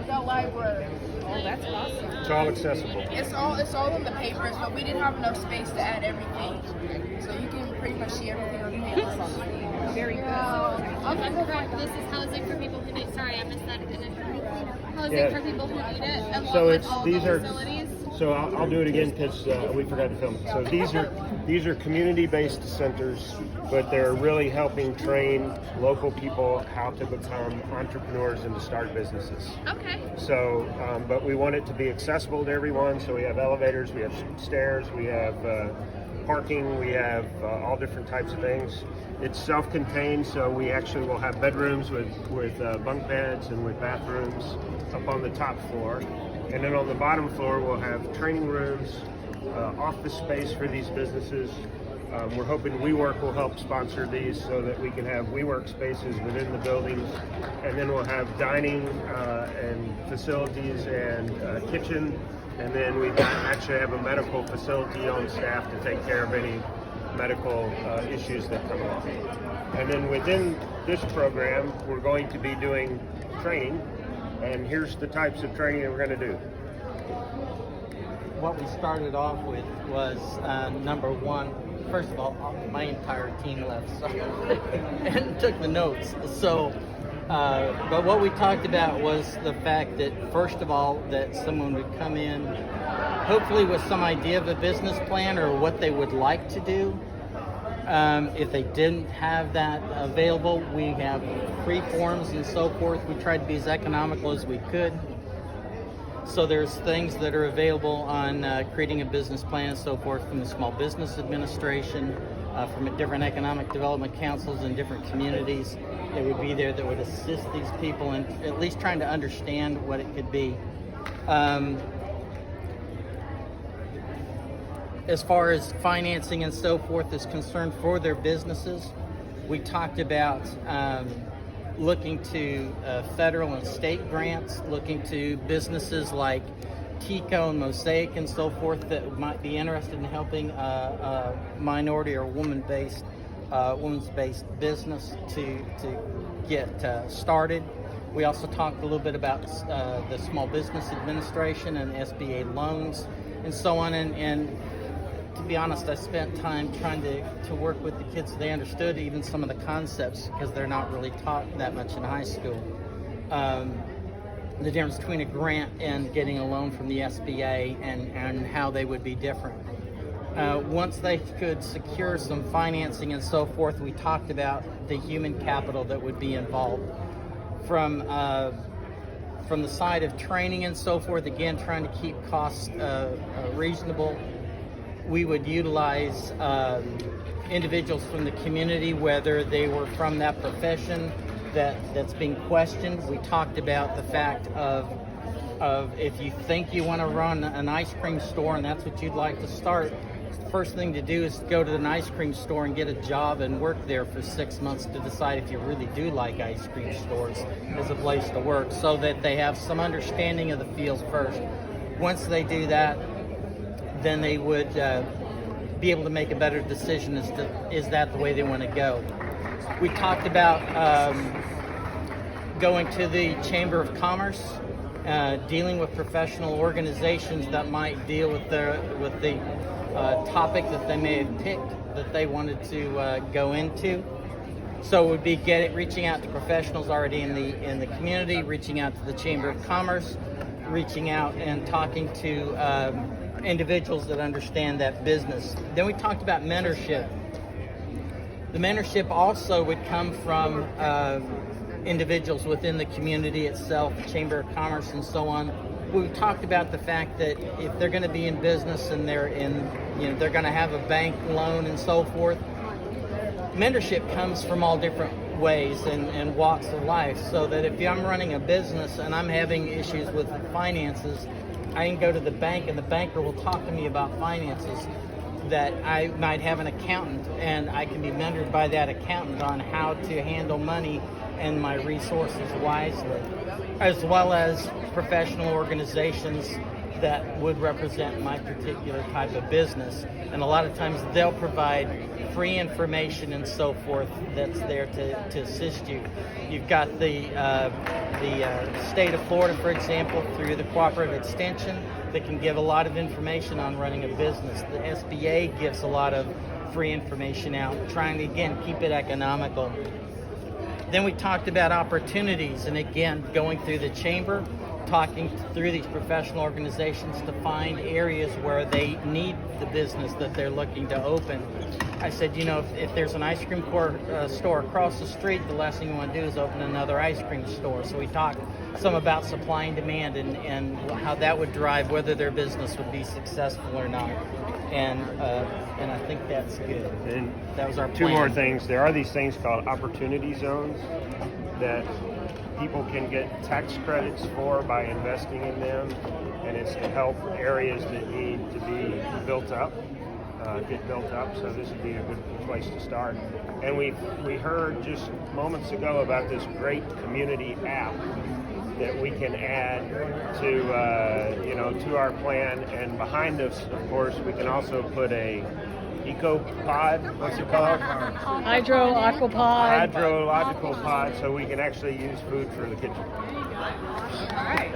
The library. Oh, that's awesome. It's all accessible. It's all in the papers, but we didn't have enough space to add everything. So you can pretty much see everything on the papers. Very good. I'm correct. This is housing for people who need. Sorry, I missed that initial. Housing Yeah. for people who need it, along So with all these the are. facilities. So I'll do it again because we forgot to film it. So these are community-based centers, but they're really helping train local people how to become entrepreneurs and to start businesses. Okay. So, but we want it to be accessible to everyone. So we have elevators, we have stairs, we have parking, we have all different types of things. It's self-contained, so we actually will have bedrooms with bunk beds and with bathrooms up on the top floor. And then on the bottom floor, we'll have training rooms, office space for these businesses. We're hoping WeWork will help sponsor these so that we can have WeWork spaces within the buildings. And then we'll have dining and facilities and kitchen. And then we actually have a medical facility on staff to take care of any medical issues that come along. And then within this program, we're going to be doing training. And here's the types of training that we're going to do. What we started off with was number one. First of all, my entire team left and took the notes. So, but what we talked about was the fact that first of all, that someone would come in, hopefully with some idea of a business plan or what they would like to do. If they didn't have that available, we have free forms and so forth. We tried to be as economical as we could. So there's things that are available on creating a business plan and so forth from the Small Business Administration, from different economic development councils in different communities that would be there that would assist these people in at least trying to understand what it could be. As far as financing and so forth is concerned for their businesses, we talked about looking to federal and state grants, looking to businesses like Tico and Mosaic and so forth that might be interested in helping a minority or women's-based business to get started. We also talked a little bit about the Small Business Administration and SBA loans and so on. And to be honest, I spent time trying to work with the kids so they understood even some of the concepts because they're not really taught that much in high school. The difference between a grant and getting a loan from the SBA and how they would be different. Once they could secure some financing and so forth, we talked about the human capital that would be involved. From the side of training and so forth, again, trying to keep costs reasonable. We would utilize individuals from the community, whether they were from that profession that's being questioned. We talked about the fact of if you think you want to run an ice cream store and that's what you'd like to start, the first thing to do is go to an ice cream store and get a job and work there for 6 months to decide if you really do like ice cream stores as a place to work, so that they have some understanding of the field first. Once they do that, then they would be able to make a better decision as to is that the way they want to go. We talked about going to the Chamber of Commerce, dealing with professional organizations that might deal with the topic that they may have picked that they wanted to go into. So it would be reaching out to professionals already in the community, reaching out to the Chamber of Commerce, reaching out and talking to individuals that understand that business. Then we talked about mentorship. The mentorship also would come from individuals within the community itself, Chamber of Commerce and so on. We talked about the fact that if they're going to be in business and they're going to have a bank loan and so forth, mentorship comes from all different ways and walks of life, so that if I'm running a business and I'm having issues with finances, I can go to the bank and the banker will talk to me about finances. That I might have an accountant and I can be mentored by that accountant on how to handle money and my resources wisely, as well as professional organizations that would represent my particular type of business. And a lot of times they'll provide free information and so forth that's there to assist you. You've got the state of Florida, for example, through the Cooperative Extension, that can give a lot of information on running a business. The SBA gives a lot of free information out, trying to, again, keep it economical. Then we talked about opportunities, and again, going through the chamber, talking through these professional organizations to find areas where they need the business that they're looking to open. I said, you know, if there's an ice cream store across the street, the last thing you want to do is open another ice cream store. So we talked some about supply and demand and how that would drive whether their business would be successful or not. And I think that's good. And that was our plan. Two more things. There are these things called opportunity zones that people can get tax credits for by investing in them, and it's to help areas that need to be built up, get built up. So this would be a good place to start. And we heard just moments ago about this great community app that we can add to our plan. And behind us, of course, we can also put a eco pod. What's it called? Hydrological pod. Hydrological pod, so we can actually use food for the kitchen. All right.